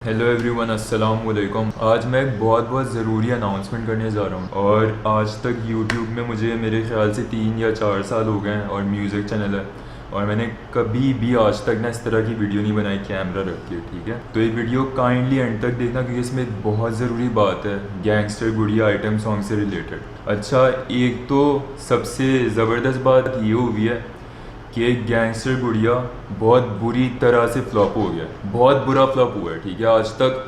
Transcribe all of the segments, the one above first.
Hello everyone, अस्सलाम वालेकुम। आज मैं एक बहुत ज़रूरी अनाउंसमेंट करने जा रहा हूँ। और आज तक यूट्यूब में मुझे मेरे ख्याल से 3 या 4 साल हो गए हैं और म्यूज़िक चैनल है, और मैंने कभी भी आज तक ना इस तरह की वीडियो नहीं बनाई कैमरा रख के। ठीक है, तो ये वीडियो काइंडली एंड तक देखना क्योंकि इसमें एक बहुत ज़रूरी बात है गैंगस्टर गुड़िया आइटम सॉन्ग से रिलेटेड। अच्छा, एक तो सबसे ज़बरदस्त बात ये हुई है कि गैंगस्टर गुड़िया बहुत बुरी तरह से फ्लॉप हो गया, बहुत बुरा फ्लॉप हुआ है। ठीक है, आज तक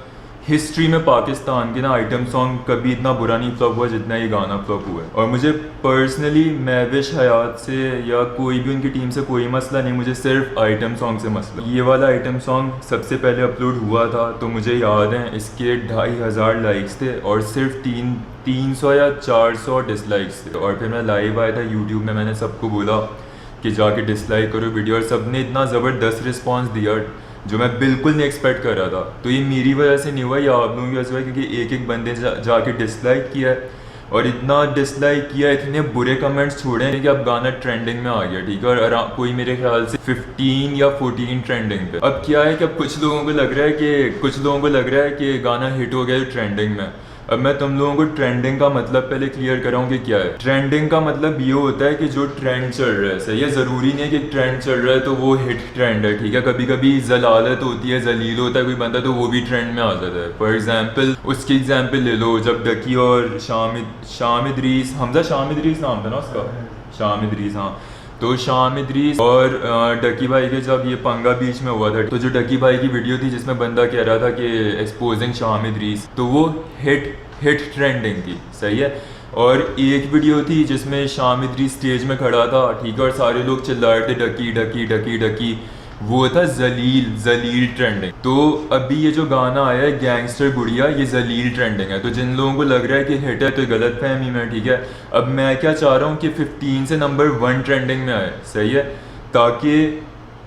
हिस्ट्री में पाकिस्तान के ना आइटम सॉन्ग कभी इतना बुरा नहीं फ्लॉप हुआ जितना ये गाना फ्लॉप हुआ है। और मुझे पर्सनली महविश हयात से या कोई भी उनकी टीम से कोई मसला नहीं, मुझे सिर्फ आइटम सॉन्ग से मसला। ये वाला आइटम सॉन्ग सबसे पहले अपलोड हुआ था तो मुझे याद है इसके 2500 लाइक्स थे और सिर्फ 300 या 400 डिसलाइक्स थे। और फिर मैं लाइव आया था यूट्यूब में, मैंने सबको बोला कि जाके डिसलाइक करो वीडियो, और सबने इतना ज़बरदस्त रिस्पांस दिया जो मैं बिल्कुल नहीं एक्सपेक्ट कर रहा था। तो ये मेरी वजह से नहीं हुआ, या आप लोगों की वजह से हुआ, क्योंकि एक बंदे जाके डिसलाइक किया है और इतना डिसलाइक किया, इतने बुरे कमेंट्स छोड़े हैं कि अब गाना ट्रेंडिंग में आ गया। ठीक है, और कोई मेरे ख्याल से 15 या 14 ट्रेंडिंग पे। अब क्या है कि अब कुछ लोगों को लग रहा है कि गाना हिट हो गया है ट्रेंडिंग में। अब मैं तुम लोगों को ट्रेंडिंग का मतलब पहले क्लियर कराऊं कि क्या है। ट्रेंडिंग का मतलब ये होता है कि जो ट्रेंड चल रहा है, सही है। ज़रूरी नहीं है कि ट्रेंड चल रहा है तो वो हिट ट्रेंड है। ठीक है, कभी कभी जलालत होती है, जलील होता है कोई बंदा, तो वो भी ट्रेंड में आ जाता है। फॉर एग्जाम्पल उसकी एग्जाम्पल ले लो, जब डकी और शाम इदरीस, हमजा शाम इदरीस नाम था ना उसका, शाम इदरीस, हाँ। तो शाम इदरीस और डकी भाई के जब ये पंगा बीच में हुआ था, तो जो डकी भाई की वीडियो थी जिसमें बंदा कह रहा था कि एक्सपोजिंग शाम इदरीस, तो वो हिट ट्रेंडिंग थी, सही है। और एक वीडियो थी जिसमें शाम इदरीस स्टेज में खड़ा था, ठीक है, और सारे लोग चिल्ला रहे थे डकी डकी डकी डकी, वो था जलील ट्रेंडिंग। तो अभी ये जो गाना आया है गैंगस्टर गुड़िया, ये जलील ट्रेंडिंग है। तो जिन लोगों को लग रहा है कि हिट है तो गलत फहमी में, ठीक है। अब मैं क्या चाह रहा हूँ कि 15 से नंबर 1 ट्रेंडिंग में आए, सही है, ताकि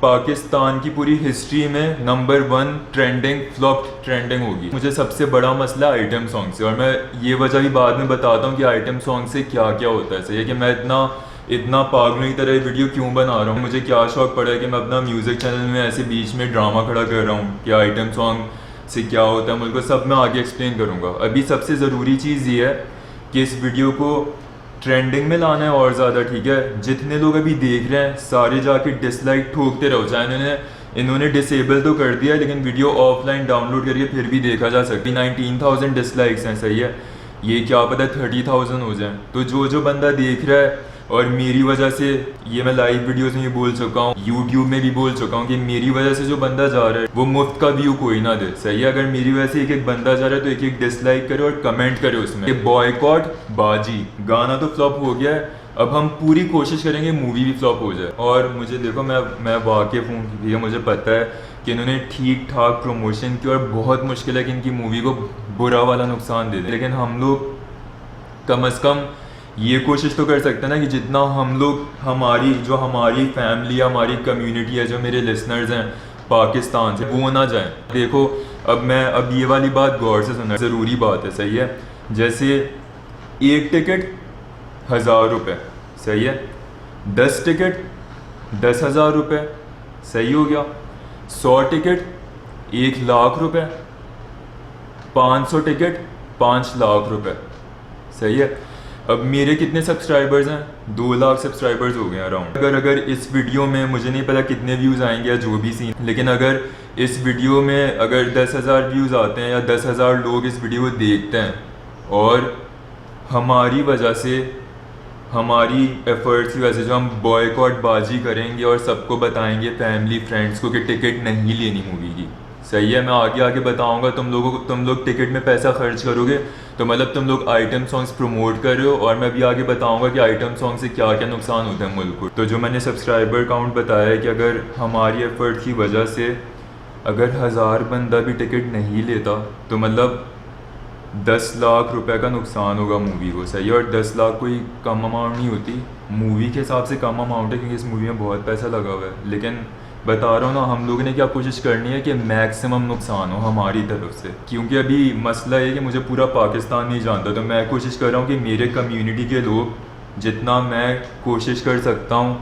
पाकिस्तान की पूरी हिस्ट्री में नंबर 1 ट्रेंडिंग फ्लॉप ट्रेंडिंग होगी। मुझे सबसे बड़ा मसला आइटम सॉन्ग से, और मैं ये वजह भी बाद में बताता हूँ कि आइटम सॉन्ग से क्या क्या होता है, सही है, कि मैं इतना पागलों की तरह वीडियो क्यों बना रहा हूँ। मुझे क्या शौक पड़ा है कि मैं अपना म्यूज़िक चैनल में ऐसे बीच में ड्रामा खड़ा कर रहा हूँ कि आइटम सॉन्ग से क्या होता है, मुझको सब मैं आगे एक्सप्लेन करूँगा। अभी सबसे ज़रूरी चीज़ ये है कि इस वीडियो को ट्रेंडिंग में लाना है और ज़्यादा, ठीक है। जितने लोग अभी देख रहे हैं सारे जाके डिसलाइक ठोकते रहो, चाहे इन्होंने डिसेबल तो कर दिया लेकिन वीडियो ऑफलाइन डाउनलोड करके फिर भी देखा जा सकती। 19,000 डिसलाइक्स हैं, सही है, ये क्या पता 30,000 हो जाए। तो जो बंदा देख रहा है, और मेरी वजह से, ये मैं लाइव वीडियोस में भी बोल चुका हूँ, यूट्यूब में भी बोल चुका हूँ कि मेरी वजह से जो बंदा जा रहा है वो मुफ्त का व्यू कोई ना दे, सही है। अगर मेरी वजह से एक बंदा जा रहा है तो एक डिसलाइक करे और कमेंट करे उसमें कि बॉयकॉट बाजी, गाना तो फ्लॉप हो गया है, अब हम पूरी कोशिश करेंगे मूवी भी फ्लॉप हो जाए। और मुझे देखो, मैं वाकिफ़ हूँ, भैया, मुझे पता है कि इन्होंने ठीक ठाक प्रमोशन की और बहुत मुश्किल है कि इनकी मूवी को बुरा वाला नुकसान दे दे, लेकिन हम लोग कम अज़ कम ये कोशिश तो कर सकते हैं ना कि जितना हम लोग, हमारी फैमिली, हमारी कम्युनिटी है, जो मेरे लिसनर्स हैं पाकिस्तान से, वो ना जाएं। देखो, अब ये वाली बात गौर से सुनना, ज़रूरी बात है, सही है। जैसे एक टिकट 1000 रुपये, सही है, 10 टिकट 10,000 रुपये, सही हो गया। 100 टिकट 1,00,000 रुपये, 500 टिकट 5,00,000 रुपये, सही है। अब मेरे कितने सब्सक्राइबर्स हैं? 2 लाख सब्सक्राइबर्स हो गए अराउंड। अगर इस वीडियो में, मुझे नहीं पता कितने व्यूज़ आएंगे या जो भी सीन, लेकिन अगर इस वीडियो में अगर 10,000 व्यूज़ आते हैं या 10,000 लोग इस वीडियो को देखते हैं, और हमारी वजह से, हमारी एफर्ट्स की वजह से जो हम बॉयकॉट बाजी करेंगे और सबको बताएंगे, फैमिली फ्रेंड्स को, कि टिकट नहीं लेनी मूवी की, सही है। मैं आगे बताऊंगा, तुम लोग टिकट में पैसा खर्च करोगे तो मतलब तुम लोग आइटम सॉन्ग्स प्रमोट कर रहे हो, और मैं भी आगे बताऊंगा कि आइटम सॉन्ग से क्या क्या नुकसान होता है मुल्क को। तो जो मैंने सब्सक्राइबर काउंट बताया है कि अगर हमारी एफर्ट की वजह से अगर 1000 बंदा भी टिकट नहीं लेता तो मतलब 10 लाख रुपए का नुकसान होगा मूवी को, सही है। और 10 लाख कोई कम अमाउंट नहीं होती, मूवी के हिसाब से कम अमाउंट है क्योंकि इस मूवी में बहुत पैसा लगा हुआ है। लेकिन बता रहा हूँ ना, हम लोगों ने क्या कोशिश करनी है कि मैक्सिमम नुकसान हो हमारी तरफ से, क्योंकि अभी मसला है कि मुझे पूरा पाकिस्तान नहीं जानता, तो मैं कोशिश कर रहा हूँ कि मेरे कम्युनिटी के लोग, जितना मैं कोशिश कर सकता हूँ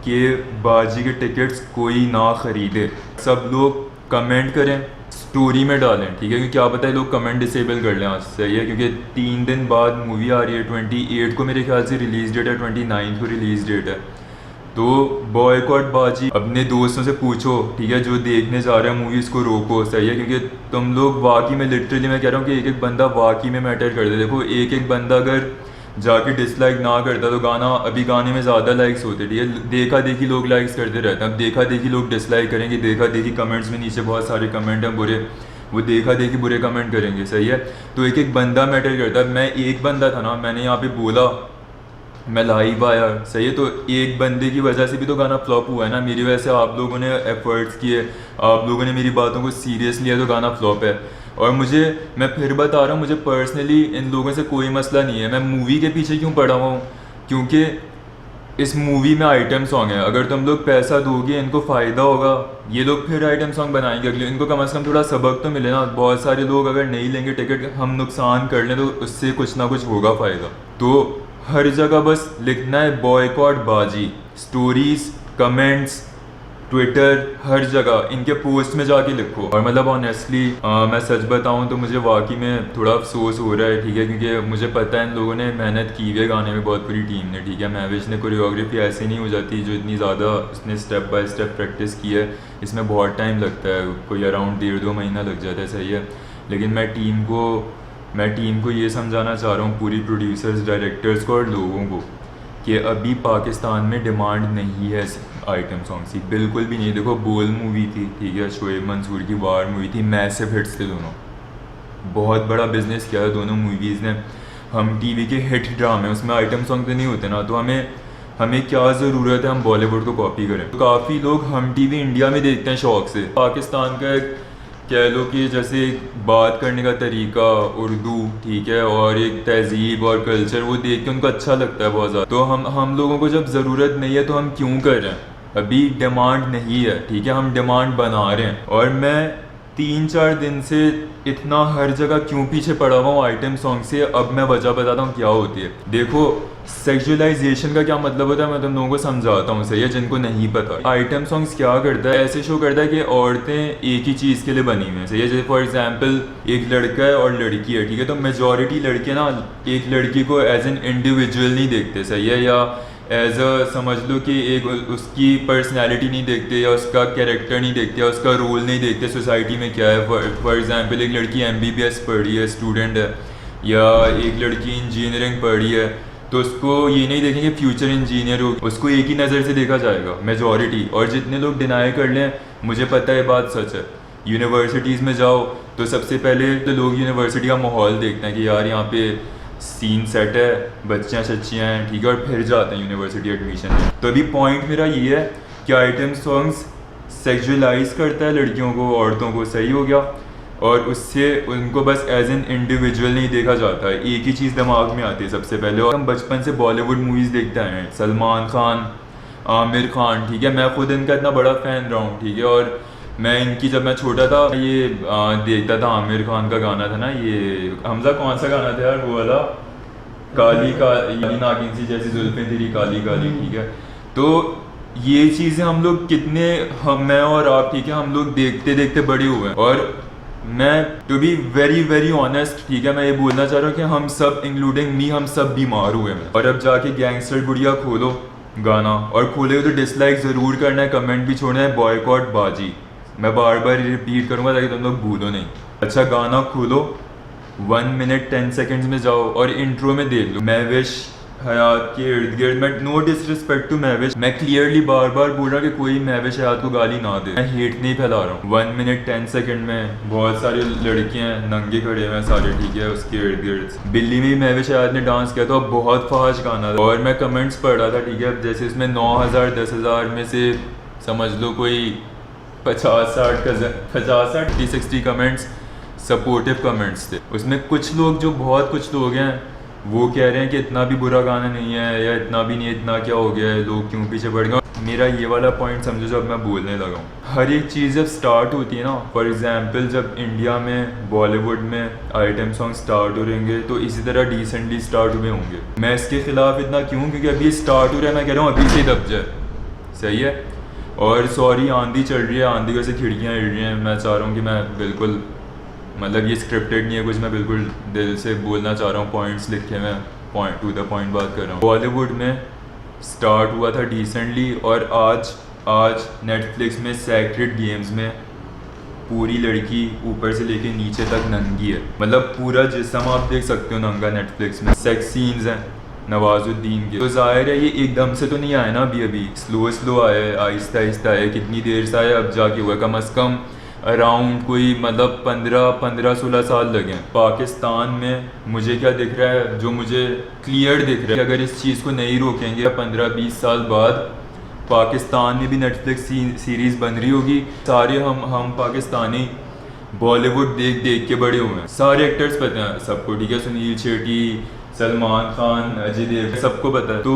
कि बाजी के टिकट्स कोई ना ख़रीदे। सब लोग कमेंट करें स्टोरी में डालें, ठीक है, क्योंकि क्या पता है लोग कमेंट डिसेबल कर लें आज, सही है, क्योंकि 3 दिन बाद मूवी आ रही है, 28 को मेरे ख्याल से रिलीज़ डेट है, 29 को रिलीज़ डेट है। तो बॉयकॉट बाजी अपने दोस्तों से पूछो, ठीक है, जो देखने जा रहे हैं मूवी उसको रोको, सही है, क्योंकि तुम लोग वाकई में, लिटरली मैं कह रहा हूँ कि एक एक बंदा वाकई में मैटर करते। देखो एक एक बंदा अगर जाके डिसलाइक ना करता तो गाना, अभी गाने में ज़्यादा लाइक्स होते, ठीक है, देखा देखी लोग लाइक्स करते रहते हैं, अब देखा देखी लोग डिसलाइक करेंगे, देखा देखी कमेंट्स में नीचे बहुत सारे कमेंट हैं बुरे, वो देखा देखी बुरे कमेंट करेंगे, सही है। तो एक एक बंदा मैटर करता है। मैं एक बंदा था ना, मैंने यहाँ पे बोला, मैं लाइव आया, सही है, तो एक बंदे की वजह से भी तो गाना फ्लॉप हुआ है ना, मेरी वजह से आप लोगों ने एफर्ट्स किए, आप लोगों ने मेरी बातों को सीरियस लिया, तो गाना फ्लॉप है। और मैं फिर बता रहा हूँ, मुझे पर्सनली इन लोगों से कोई मसला नहीं है। मैं मूवी के पीछे क्यों पड़ा हुआ हूँ, क्योंकि इस मूवी में आइटम सॉन्ग है, अगर तुम लोग पैसा दोगे इनको फ़ायदा होगा, ये लोग फिर आइटम सॉन्ग बनाएंगे अगले, इनको कम से कम थोड़ा सबक तो मिले ना। बहुत सारे लोग अगर नहीं लेंगे टिकट, हम नुकसान कर लें, तो उससे कुछ ना कुछ होगा फ़ायदा। तो हर जगह बस लिखना है बॉयकॉट बाजी, स्टोरीज, कमेंट्स, ट्विटर, हर जगह इनके पोस्ट में जाके लिखो। और मतलब ऑनेस्टली मैं सच बताऊं तो मुझे वाकई में थोड़ा अफसोस हो रहा है, ठीक है, क्योंकि मुझे पता है इन लोगों ने मेहनत की हुई है गाने में, बहुत पूरी टीम ने, ठीक है। महविश ने कोरियोग्राफी ऐसी नहीं हो जाती जो इतनी ज़्यादा उसने स्टेप बाय स्टेप प्रैक्टिस की है, इसमें बहुत टाइम लगता है, कोई अराउंड 1.5-2 महीना लग जाता है, सही है। लेकिन मैं टीम को ये समझाना चाह रहा हूँ, पूरी प्रोड्यूसर्स, डायरेक्टर्स को और लोगों को, कि अभी पाकिस्तान में डिमांड नहीं है आइटम सॉन्ग्स की, बिल्कुल भी नहीं। देखो बोल मूवी थी, ठीक है, शोएब मंसूर की वार मूवी थी, मैसिव हिट्स थे दोनों, बहुत बड़ा बिजनेस किया है दोनों मूवीज़ ने। हम टीवी के हिट ड्रामे, उसमें आइटम सॉन्ग तो नहीं होते ना, तो हमें क्या ज़रूरत है हम बॉलीवुड को कॉपी करें। तो काफ़ी लोग हम टीवी इंडिया में देखते हैं शौक़ से। पाकिस्तान का एक कह लो कि जैसे बात करने का तरीका उर्दू, ठीक है, और एक तहजीब और कल्चर, वो देख के उनको अच्छा लगता है बहुत ज़्यादा। तो हम लोगों को जब ज़रूरत नहीं है तो हम क्यों कर रहे हैं, अभी डिमांड नहीं है, ठीक है, हम डिमांड बना रहे हैं। और मैं 3-4 दिन से इतना हर जगह क्यों पीछे पड़ा हुआ हूँ आइटम सॉन्ग से, अब मैं वजह बताता हूँ क्या होती है। देखो सेक्सुअलाइजेशन का क्या मतलब होता है, मैं तुम लोगों को समझाता हूँ, सही है, जिनको नहीं पता। आइटम सॉन्ग्स क्या करता है, ऐसे शो करता है कि औरतें एक ही चीज़ के लिए बनी हुई हैं, सही है। जैसे फॉर एग्जांपल एक लड़का है और लड़की है, ठीक है, तो मेजॉरिटी लड़के ना एक लड़की को एज एन इंडिविजुअल नहीं देखते, सही है, या एज अ समझ लो कि एक उसकी पर्सनैलिटी नहीं देखते, या उसका कैरेक्टर नहीं देखते, या उसका रोल नहीं देखते सोसाइटी में क्या है। फॉर एग्जांपल एक लड़की MBBS पढ़ी है, स्टूडेंट है, या एक लड़की इंजीनियरिंग पढ़ी है, तो उसको ये नहीं देखेंगे फ्यूचर इंजीनियर हो, उसको एक ही नज़र से देखा जाएगा मेजॉरिटी। और जितने लोग डिनाई कर लें, मुझे पता है बात सच है, यूनिवर्सिटीज़ में जाओ तो सबसे पहले तो लोग यूनिवर्सिटी का माहौल देखते हैं कि यार यहाँ पे सीन सेट है, बच्चियाँ शच्चियाँ हैं, ठीक है, और फिर जाते हैं यूनिवर्सिटी एडमिशन में। तो अभी पॉइंट मेरा ये है कि आइटम सॉन्ग्स सेक्सुअलाइज करता है लड़कियों को, औरतों को, सही हो गया, और उससे उनको बस एज एन इंडिविजुअल नहीं देखा जाता है। एक ही चीज़ दिमाग में आती है सबसे पहले, और हम बचपन से बॉलीवुड मूवीज़ देखते हैं, सलमान खान, आमिर खान, ठीक है, मैं खुद इनका इतना बड़ा फ़ैन रहा हूँ, ठीक है, और मैं इनकी जब मैं छोटा था ये देखता था, आमिर खान का गाना था ना, ये हमजा कौन सा गाना था यार, वो वाला काली काली नागिन सी जैसी जुल्फें तेरी काली काली, ठीक है। तो ये चीज़ें हम लोग कितने, मैं और आप, ठीक है, हम लोग देखते देखते बड़े हुए हैं। और मैं to be very very honest, ठीक है, मैं ये बोलना चाह रहा हूँ कि हम सब इंक्लूडिंग मी, हम सब बीमार हुए हैं। और अब जाके गैंगस्टर बुढ़िया खोलो गाना, और खोले तो डिसलाइक ज़रूर करना है, कमेंट भी छोड़ना है, बॉयकॉट बाजी, मैं बार बार रिपीट करूँगा ताकि तुम लोग भूलो नहीं। अच्छा गाना खोलो, 1 मिनट 10 सेकेंड्स में जाओ और इंट्रो में देख लो महविश हयात के इर्द गिर्द। मैं नो डिसरिस्पेक्ट टू महविश, मैं क्लियरली बार बार बोल रहा कि कोई महविश हयात को गाली ना दे, मैं हेट नहीं फैला रहा हूँ। 1 मिनट 10 सेकेंड में बहुत सारी लड़कियां नंगे खड़े हुए हैं सारे, ठीक है, उसके इर्द गिर्द। बिल्ली में महविश हयात ने डांस किया था, बहुत फाश गाना था, और मैं कमेंट्स पढ़ रहा था, ठीक है, जैसे इसमें 9000 10,000 में से समझ लो कोई 50-60 कमेंट्स सपोर्टिव कमेंट्स थे। उसमें कुछ लोग, जो बहुत कुछ लोग हैं, वो कह रहे हैं कि इतना भी बुरा गाना नहीं है, या इतना भी नहीं, इतना क्या हो गया है, लोग क्यों पीछे पड़ गए। मेरा ये वाला पॉइंट समझो जब मैं बोलने लगा हूँ, हर एक चीज़ जब स्टार्ट होती है ना, फॉर एग्जांपल जब इंडिया में बॉलीवुड में आइटम सॉन्ग स्टार्ट हो रहेंगे तो इसी तरह डिसेंटली स्टार्ट हुए होंगे। मैं इसके खिलाफ इतना क्यों, क्योंकि अभी स्टार्ट हो रहा है, मैं कह रहा हूँ अभी से दब जाए, सही है। और सॉरी आंधी चल रही है, आंधी वैसे खिड़कियाँ हिल रही हैं, मैं चाह रहा हूँ कि मैं बिल्कुल मतलब ये स्क्रिप्टेड नहीं है कुछ, मैं बिल्कुल दिल से बोलना चाह रहा हूँ, पॉइंट्स लिखे मैं पॉइंट टू द पॉइंट बात कर रहा हूँ। बॉलीवुड में स्टार्ट हुआ था डिसेंटली और आज आज नेटफ्लिक्स में सेक्रेड गेम्स में पूरी लड़की ऊपर से लेके नीचे तक नंगी है, मतलब पूरा जिस्म आप देख सकते हो नंगा नेटफ्लिक्स में। सेक्स सीन्स हैं नवाजुद्दीन के, तो जाहिर है ये एकदम से तो नहीं आया ना, अभी स्लो स्लो आया है, आहिस्ता आहिस्ता आया, कितनी देर से आया अब जाके हुआ, कम अज़ कम अराउंड कोई मतलब 15-16 साल लगे हैं। पाकिस्तान में मुझे क्या दिख रहा है, जो मुझे क्लियर दिख रहा है, अगर इस चीज़ को नहीं रोकेंगे 15-20 साल बाद पाकिस्तान में भी नेटफ्लिक्स सीरीज़ बन रही होगी। सारे हम पाकिस्तानी बॉलीवुड देख देख के बड़े हुए हैं, सारे एक्टर्स पता हैं सबको, ठीक है, सुनील शेट्टी, सलमान खान, अजय देव, सबको पता है। तो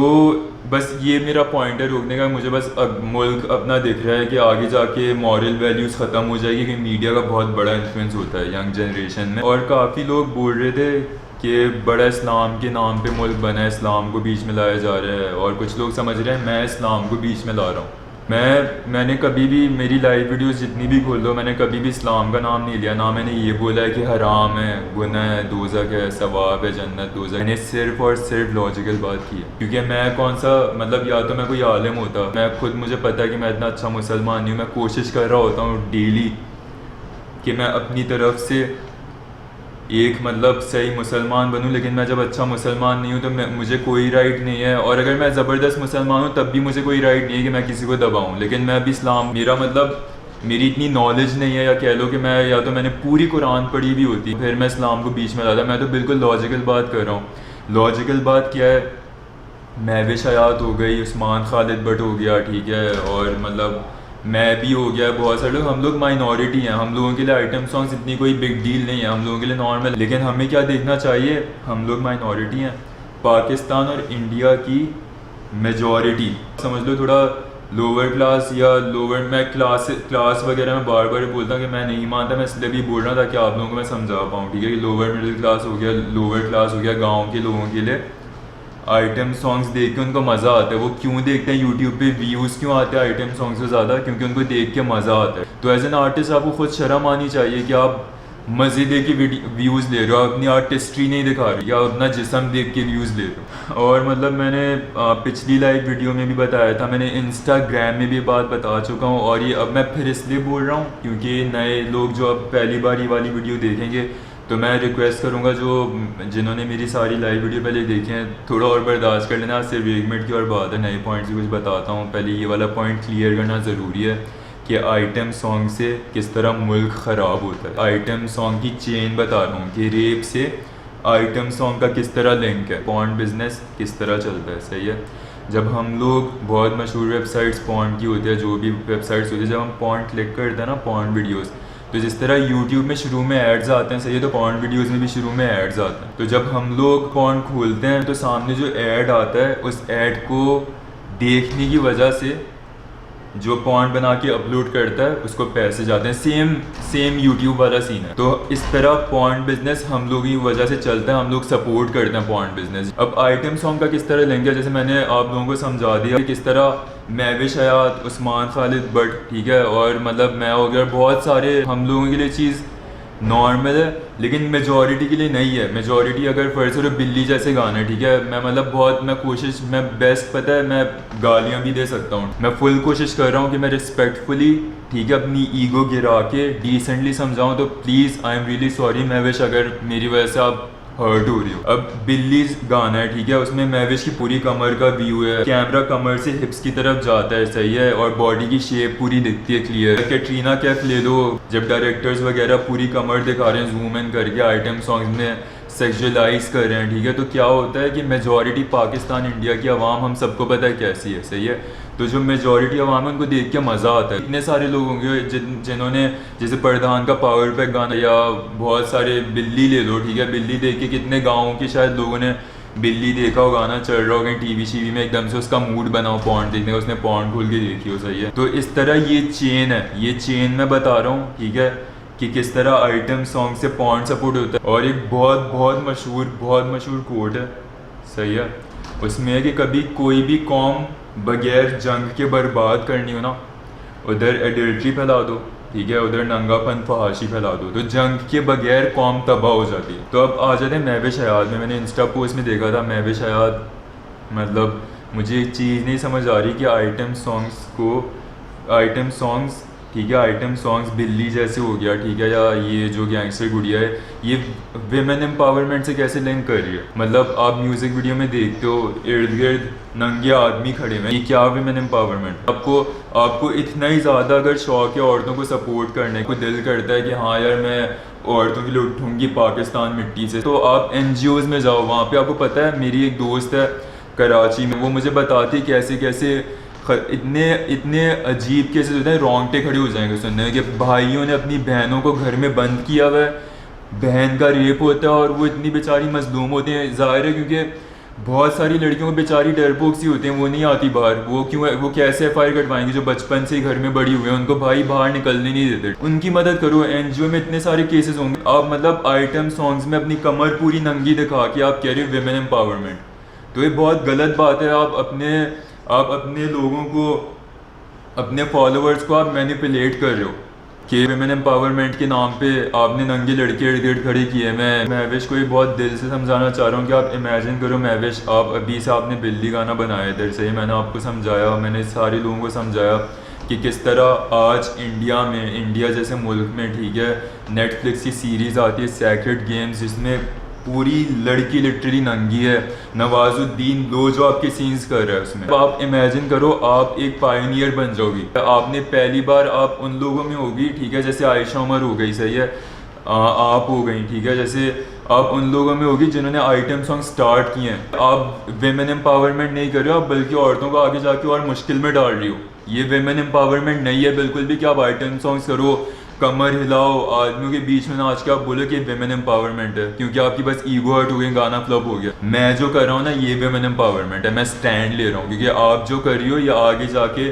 बस ये मेरा पॉइंट है रोकने का, मुझे बस मुल्क अपना दिख रहा है कि आगे जाके मॉरल वैल्यूज़ ख़त्म हो जाएगी, कि मीडिया का बहुत बड़ा इन्फ्लुएंस होता है यंग जनरेशन में। और काफ़ी लोग बोल रहे थे कि बड़ा इस्लाम के नाम पे मुल्क बना है, इस्लाम को बीच में लाया जा रहा है, और कुछ लोग समझ रहे हैं मैं इस्लाम को बीच में ला रहा हूँ। मैंने कभी भी मेरी लाइव वीडियोस जितनी भी खोल लो, मैंने कभी भी इस्लाम का नाम नहीं लिया, ना मैंने ये बोला है कि हराम है, गुनाह है, दोज़ख है, सवाब है, जन्नत दोज़ख। मैंने सिर्फ और सिर्फ लॉजिकल बात की है, क्योंकि मैं कौन सा मतलब, या तो मैं कोई आलिम होता, मैं खुद मुझे पता है कि मैं इतना अच्छा मुसलमान नहीं हूँ, मैं कोशिश कर रहा होता हूँ डेली कि मैं अपनी तरफ से एक मतलब सही मुसलमान बनूं, लेकिन मैं जब अच्छा मुसलमान नहीं हूं तो मुझे कोई राइट नहीं है, और अगर मैं ज़बरदस्त मुसलमान हूं तब भी मुझे कोई राइट नहीं है कि मैं किसी को दबाऊं। लेकिन मैं अभी इस्लाम, मेरा मतलब मेरी इतनी नॉलेज नहीं है, या कह लो कि मैं, या तो मैंने पूरी कुरान पढ़ी भी होती फिर मैं इस्लाम को बीच में लाता। मैं तो बिल्कुल लॉजिकल बात कर रहा हूँ। लॉजिकल बात क्या है, महविश हयात हो गई, उस्मान खालिद भट्ट हो गया, ठीक है, और मतलब मैं भी हो गया, बहुत सारे लोग, हम लोग माइनॉरिटी हैं, हम लोगों के लिए आइटम सॉन्ग्स इतनी कोई बिग डील नहीं है, हम लोगों के लिए नॉर्मल। लेकिन हमें क्या देखना चाहिए, हम लोग माइनॉरिटी हैं, पाकिस्तान और इंडिया की मेजॉरिटी समझ लो, थोड़ा लोअर क्लास या लोअर, मैं क्लास वगैरह में बार बार बोलता हूँ कि मैं नहीं मानता, मैं इसलिए भी बोल रहा था कि आप लोगों को मैं समझा पाऊँ, ठीक है, कि लोअर मिडिल क्लास हो गया, लोअर क्लास हो गया, गाँव के लोगों के लिए आइटम सॉन्ग्स देख के उनको मज़ा आता है। वो क्यों देखते हैं यूट्यूब पे, व्यूज़ क्यों आते हैं आइटम सॉन्ग्स से ज़्यादा, क्योंकि उनको देख के मज़ा आता है। तो एज एन आर्टिस्ट आपको खुद शर्म आनी चाहिए कि आप मज़े दे के व्यूज़ ले रहे हो, आप अपनी आर्टिस्ट्री नहीं दिखा रहे, या अपना जिस्म देख के व्यूज़ ले रहे हो। और मतलब मैंने पिछली लाइव वीडियो में भी बताया था, मैंने इंस्टाग्राम में भी बात बता चुका हूँ, और ये अब मैं फिर इसलिए बोल रहा हूँ क्योंकि नए लोग जो अब पहली बार ये वाली वीडियो देखेंगे, तो मैं रिक्वेस्ट करूंगा जो जिन्होंने मेरी सारी लाइव वीडियो पहले देखी हैं, थोड़ा और बर्दाश्त कर लेना, सिर्फ 1 मिनट की और बात है, नए पॉइंट से कुछ बताता हूँ। पहले ये वाला पॉइंट क्लियर करना ज़रूरी है कि आइटम सॉन्ग से किस तरह मुल्क ख़राब होता है। आइटम सॉन्ग की चेन बता रहा हूँ कि रेप से आइटम सॉन्ग का किस तरह लिंक है, पॉर्न बिजनेस किस तरह चलता है, सही है। जब हम लोग बहुत मशहूर वेबसाइट्स पॉर्न की होती है, जो भी वेबसाइट्स होती है, जब हम पॉर्न क्लिक करते हैं ना, पॉर्न वीडियोज़, तो जिस तरह यूट्यूब में शुरू में एड्स आते हैं, सही है, तो पॉर्न वीडियोस में भी शुरू में एड्स आते हैं। तो जब हम लोग पॉर्न खोलते हैं तो सामने जो ऐड आता है, उस ऐड को देखने की वजह से जो पॉर्न बना के अपलोड करता है उसको पैसे जाते हैं। सेम यूट्यूब वाला सीन है। तो इस तरह पॉर्न बिजनेस हम लोगों की वजह से चलता है, हम लोग सपोर्ट करते हैं पॉर्न बिजनेस। अब आइटम सॉन्ग का किस तरह लेंगे, जैसे मैंने आप लोगों को समझा दिया किस तरह महविश हयात, उस्मान खालिद भट्ट, ठीक है, और मतलब मैं हो गया, बहुत सारे हम लोगों के लिए चीज़ नॉर्मल है, लेकिन मेजॉरिटी के लिए नहीं है। मेजॉरिटी अगर फर्ज करो बिल्ली जैसे गाने, ठीक है, मैं मतलब बहुत मैं बेस्ट, पता है, मैं गालियाँ भी दे सकता हूँ, मैं फुल कोशिश कर रहा हूँ कि मैं रिस्पेक्टफुली, ठीक है, अपनी ईगो गिरा के डिसेंटली समझाऊँ। तो please I am really sorry Mahvish, अगर मेरी वजह से आप हर्ट हो रही हो। अब बिल्ली गाना है, ठीक है, उसमें महविश की पूरी कमर का व्यू है, कैमरा कमर से हिप्स की तरफ जाता है, सही है, और बॉडी की शेप पूरी दिखती है क्लियर। कैटरीना कैफ ले लो, जब डायरेक्टर्स वगैरह पूरी कमर दिखा रहे हैं जूम इन करके, आइटम सॉन्ग्स में सेक्सुअलाइज कर रहे हैं, ठीक है, तो क्या होता है कि मेजॉरिटी पाकिस्तान इंडिया की आवाम, हम सबको पता है कैसी है, सही है, तो जो मेजॉरिटी आवाम है उनको देख के मज़ा आता है। इतने सारे लोग होंगे जिन्होंने जैसे प्रधान का पावर पैक गाना, या बहुत सारे बिल्ली ले लो, ठीक है, बिल्ली देख के कितने गाँव के शायद लोगों ने बिल्ली देखा हो, गाना चल रहा हो कहीं टीवी में, एकदम से उसका मूड बनाओ पॉर्न देखने का, उसने पॉर्न खोल के देखी हो, सही है। तो इस तरह ये चेन है, ये चेन मैं बता रहा हूँ, ठीक है, कि किस तरह आइटम सॉन्ग से पॉर्न सपोर्ट होता है। और एक बहुत मशहूर कोट है, सही है, उसमें है कि कभी कोई भी कौम बगैर जंग के बर्बाद करनी हो ना, उधर एडल्ट्री फैला दो, ठीक है, उधर नंगापन फहाशी फैला दो, तो जंग के बगैर कौम तबाह हो जाती है। तो अब आ जाते हैं महविश हयात में। मैंने इंस्टा पोस्ट में देखा था महविश हयात, मतलब मुझे एक चीज़ नहीं समझ आ रही कि आइटम सॉन्ग्स, ठीक है, आइटम सॉन्ग्स बिल्ली जैसे हो गया, ठीक है, या ये जो गैंगस्टर गुड़िया है, ये विमेन एम्पावरमेंट से कैसे लिंक कर रही है। मतलब आप म्यूज़िक वीडियो में देखते हो इर्द गिर्द नंगे आदमी खड़े हैं, ये क्या विमेन एम्पावरमेंट। आपको इतना ही ज़्यादा अगर शौक है औरतों को सपोर्ट करने को, दिल करता है कि हाँ यार मैं औरतों के लिए उठूँगी पाकिस्तान मिट्टी से, तो आप NGOs में जाओ। वहाँ पे आपको पता है, मेरी एक दोस्त है कराची में, वो मुझे बताती कैसे कैसे इतने अजीब केसेस होते हैं, रोंगटे खड़े हो जाएंगे सुनने में कि भाइयों ने अपनी बहनों को घर में बंद किया हुआ है, बहन का रेप होता है और वो इतनी बेचारी मजलूम होती हैं। ज़ाहिर है क्योंकि बहुत सारी लड़कियों को बेचारी डरपोक सी होती हैं, वो नहीं आती बाहर। वो कैसे FIR कटवाएंगी जो बचपन से ही घर में बड़ी हुए हैं, उनको भाई बाहर निकलने नहीं देते। उनकी मदद करो। NGO में इतने सारे केसेस होंगे। आप मतलब आइटम सॉन्ग्स में अपनी कमर पूरी नंगी दिखा के आप कह रहे हो विमेन एम्पावरमेंट, तो ये बहुत गलत बात है। आप अपने लोगों को, अपने फॉलोअर्स को आप मैनिपुलेट कर रहे हो कि विमेन एम्पावरमेंट के नाम पे आपने नंगे लड़के इर्द गिर्द खड़े किए। मैं महविश को ये बहुत दिल से समझाना चाह रहा हूँ कि आप इमेजिन करो महविश, आप अभी से आपने बिल्ली गाना बनाया इधर से, मैंने आपको समझाया, मैंने सारे लोगों को समझाया कि किस तरह आज इंडिया जैसे मुल्क में, ठीक है, नेटफ्लिक्स की सीरीज़ आती है सेक्रेड गेम्स, जिसमें पूरी लड़की लिटरली नंगी है, नवाजुद्दीन लो जो आपके सीन्स कर रहा है उसमें। तो आप इमेजिन करो आप एक पायनियर बन जाओगी, आपने पहली बार आप उन लोगों में होगी, ठीक है, जैसे आयशा उमर हो गई, सही है, आप हो गई, ठीक है, जैसे आप उन लोगों में होगी जिन्होंने आइटम सॉन्ग स्टार्ट किए हैं। आप विमेन एम्पावरमेंट नहीं कर रहे हो, आप बल्कि औरतों को आगे जाके और मुश्किल में डाल रही हो। ये विमेन एम्पावरमेंट नहीं है बिल्कुल भी कि आप आइटम सॉन्ग्स करो, कमर हिलाओ, आदमियों के बीच में नाच के आप बोलो कि विमेन एम्पावरमेंट है, क्योंकि आपकी बस ईगो हर्ट हो गई, गाना फ्लॉप हो गया। मैं जो कर रहा हूँ ना, ये विमेन एम्पावरमेंट है, मैं स्टैंड ले रहा हूँ, क्योंकि आप जो कर रही हो ये आगे जाके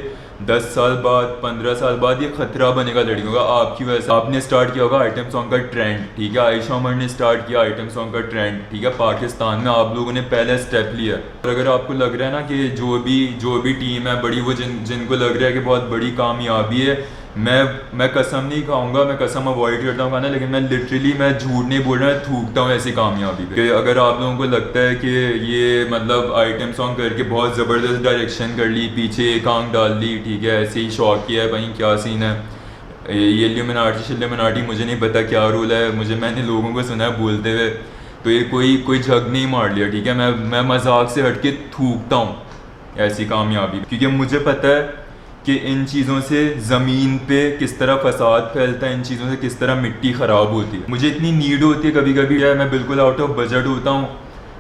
10 साल बाद, 15 साल बाद ये खतरा बनेगा लड़कियों का आपकी वजह से। आपने स्टार्ट किया होगा आइटम सॉन्ग का ट्रेंड, ठीक है, आयशा उमर ने स्टार्ट किया आइटम सॉन्ग का ट्रेंड, ठीक है, पाकिस्तान में आप लोगों ने पहले स्टेप लिया। और अगर आपको लग रहा है ना कि जो भी टीम है बड़ी, वो जिनको लग रहा है कि बहुत बड़ी कामयाबी है, मैं कसम नहीं खाऊंगा, मैं कसम अवॉइड करता हूँ खाना, लेकिन मैं लिटरली मैं झूठ नहीं बोल रहा, थूकता हूँ ऐसी कामयाबी पे। कि अगर आप लोगों को लगता है कि ये मतलब आइटम सॉन्ग करके बहुत ज़बरदस्त डायरेक्शन कर ली, पीछे एक आंख डाल ली, ठीक है, ऐसे ही शौक किया है, भाई क्या सीन है, ये इल्यूमिनाटी मुझे नहीं पता क्या रूल है, मैंने लोगों को सुना है बोलते हुए, तो ये कोई झग नहीं मार लिया, ठीक है, मैं मजाक से हट के थूकता हूँ ऐसी कामयाबी, क्योंकि मुझे पता है कि इन चीज़ों से ज़मीन पे किस तरह फसाद फैलता है, इन चीज़ों से किस तरह मिट्टी ख़राब होती है। मुझे इतनी नीड होती है कभी कभी, मैं बिल्कुल आउट ऑफ बजट होता हूँ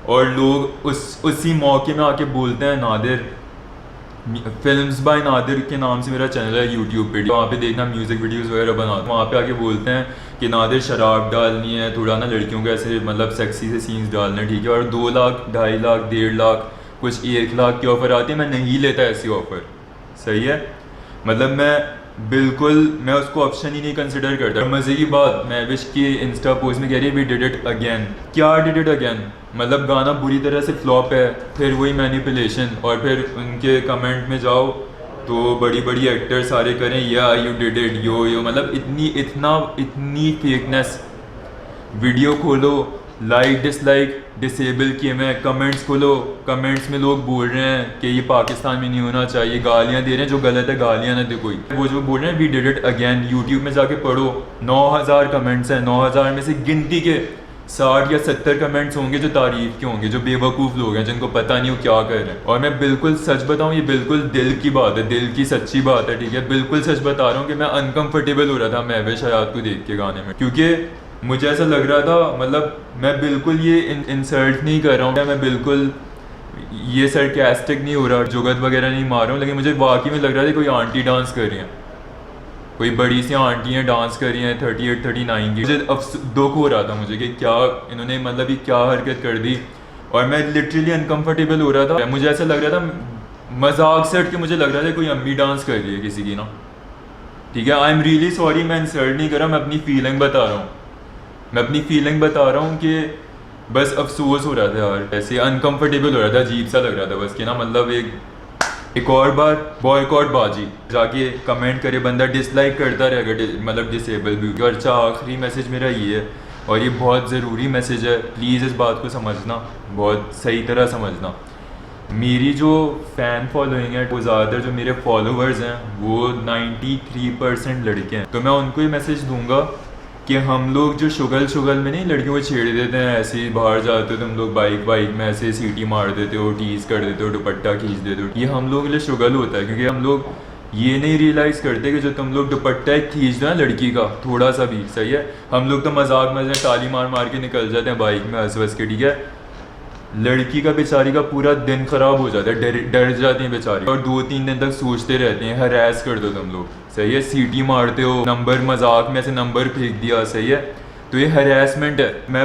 और लोग उसी मौके में आके बोलते हैं, नादिर फिल्म्स बाय नादिर के नाम से मेरा चैनल है यूट्यूब पे, वहाँ पे देखना म्यूज़िक वीडियोस वगैरह बनाता हूँ, वहाँ पे आके बोलते हैं कि नादिर शराब डालनी है, थोड़ा ना लड़कियों को ऐसे मतलब सेक्सी से सीन्स डालने, ठीक है, और 2 लाख 2.5 लाख 1.5 लाख कुछ 1 लाख की ऑफ़र आती है, मैं नहीं लेता ऐसी ऑफ़र, सही है, मतलब मैं उसको ऑप्शन ही नहीं कंसिडर करता। मज़े की बात, महविश की इंस्टा पोस्ट में कह रही है वी डिड इट अगेन। क्या डिड इट अगेन? मतलब गाना बुरी तरह से फ्लॉप है, फिर वही मैनिपुलेशन, और फिर उनके कमेंट में जाओ तो बड़ी बड़ी एक्टर सारे करें या यू डिड इट, यो मतलब इतनी फेकनेस। वीडियो खोलो, लाइक डिसलाइक डिसेबल किए, मैं कमेंट्स खोलो, कमेंट्स में लोग बोल रहे हैं कि ये पाकिस्तान में नहीं होना चाहिए, गालियां दे रहे हैं, जो गलत है गालियां ना दे कोई, वो जो बोल रहे हैं we did it again, YouTube में जाके पढ़ो, 9000 कमेंट्स हैं, 9000 में से गिनती के 60 या 70 कमेंट्स होंगे जो तारीफ के होंगे, जो बेवकूफ़ लोग हैं जिनको पता नहीं वो क्या कर रहे हैं। और मैं बिल्कुल सच बताऊँ, ये बिल्कुल दिल की बात है, दिल की सच्ची बात है, ठीक है, बिल्कुल सच बता रहा हूँ कि मैं अनकम्फर्टेबल हो रहा था महविश हयात को देख के गाने में, क्योंकि मुझे ऐसा लग रहा था, मतलब मैं बिल्कुल ये इंसल्ट नहीं कर रहा हूँ, मैं बिल्कुल ये सरकास्टिक नहीं हो रहा, जुगत वगैरह नहीं मार रहा हूँ, लेकिन मुझे वाकई में लग रहा था कोई आंटी डांस कर रही हैं, कोई बड़ी सी आंटियाँ डांस कर रही हैं 38 39 की। मुझे दुख हो रहा था मुझे कि क्या इन्होंने मतलब ये क्या हरकत कर दी, और मैं लिटरली अनकम्फर्टेबल हो रहा था। मुझे ऐसा लग रहा था मजाक से हट के मुझे लग रहा था कोई अम्मी डांस कर रही है किसी की ना, ठीक है। आई एम रियली सॉरी, मैं इंसल्ट नहीं कर रहा, मैं अपनी फीलिंग बता रहा हूँ, मैं अपनी फीलिंग बता रहा हूँ कि बस अफसोस हो रहा था यार, ऐसे अनकंफर्टेबल हो रहा था, अजीब सा लग रहा था बस कि ना, मतलब एक एक और बार बॉयकॉट बाजी जाके कमेंट करे, बंदा डिसलाइक करता रहेगा, मतलब डिसेबल भी। और अच्छा आखिरी मैसेज मेरा ये है, और ये बहुत ज़रूरी मैसेज है, प्लीज़ इस बात को समझना, बहुत सही तरह समझना। मेरी जो फ़ैन फॉलोइंग है, वो ज़्यादातर जो मेरे फॉलोअर्स हैं वो 93% लड़के हैं। तो मैं उनको ये मैसेज दूंगा कि हम लोग जो शुगल में नहीं लड़कियों को छेड़ देते हैं, ऐसे ही बाहर जाते हो तुम लोग बाइक में ऐसे सीटी मार देते हो, टीज़ कर देते हो, दुपट्टा खींच देते हो, ये हम लोग के लिए शुगल होता है। क्योंकि हम लोग ये नहीं रियलाइज़ करते कि जो तुम लोग दुपट्टा खींच दो ना लड़की का थोड़ा सा भी, सही है, हम लोग तो मजाक में ताली मार के निकल जाते हैं बाइक में हंस के, ठीक है। लड़की का बेचारी का पूरा दिन खराब हो जाता है, डर जाती है बेचारी, और 2-3 दिन तक सोचते रहते हैं, हरास कर दो तुम लोग, सही है, सीटी मारते हो, नंबर मजाक में से नंबर फेंक दिया, सही है, तो ये हरासमेंट है। मैं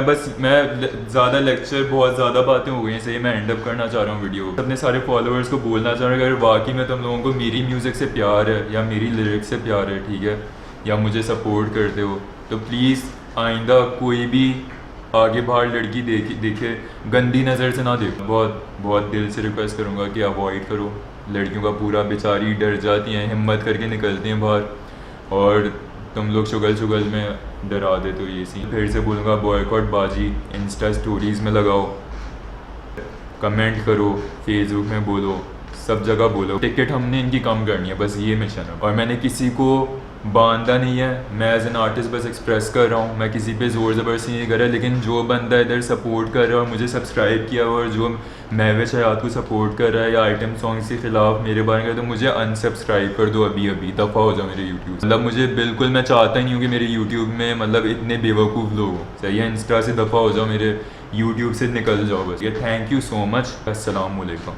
ज़्यादा लेक्चर, बहुत ज़्यादा बातें हो गई हैं, सही, मैं एंड अप करना चाह रहा हूँ वीडियो। अपने सारे फॉलोअर्स को बोलना चाह रहा हूँ, अगर वाकई में तुम लोगों को मेरी म्यूज़िक से प्यार है या मेरी लिरिक्स से प्यार है, ठीक है, या मुझे सपोर्ट करते हो, तो प्लीज़ आइंदा कोई भी आगे बाहर लड़की देखे गंदी नज़र से ना देखो। बहुत दिल से रिक्वेस्ट करूँगा कि अवॉइड करो। लड़कियों का पूरा बेचारी डर जाती हैं, हिम्मत करके निकलती हैं बाहर, और तुम लोग शुगल में डरा देते हो। ये सीन फिर से बोलूँगा, बॉयकॉट बाजी इंस्टा स्टोरीज़ में लगाओ, कमेंट करो, फेसबुक में बोलो, सब जगह बोलो। टिकट हमने इनकी कम करनी है, बस ये मिशन है। और मैंने किसी को बांधा नहीं है, मैं एज एन आर्टिस्ट बस एक्सप्रेस कर रहा हूँ, मैं किसी पे ज़ोर ज़बरदस्ती नहीं कर रहा। लेकिन जो बंदा इधर सपोर्ट कर रहा है और मुझे सब्सक्राइब किया हुआ, और जो महविश हयात को सपोर्ट कर रहा है या आइटम सॉन्ग के ख़िलाफ़ मेरे बारे में, तो मुझे अनसब्सक्राइब कर दो अभी, दफ़ा हो जाओ मेरे यूट्यूब। मतलब मुझे बिल्कुल, मैं चाहता ही नहीं हूँ कि मेरे यूट्यूब में मतलब इतने बेवकूफ़ लोग हों, सही है। इंस्टा से दफ़ा हो जाओ, मेरे यूट्यूब से निकल जाओ बस। ये थैंक यू सो मच। अस्सलाम वालेकुम।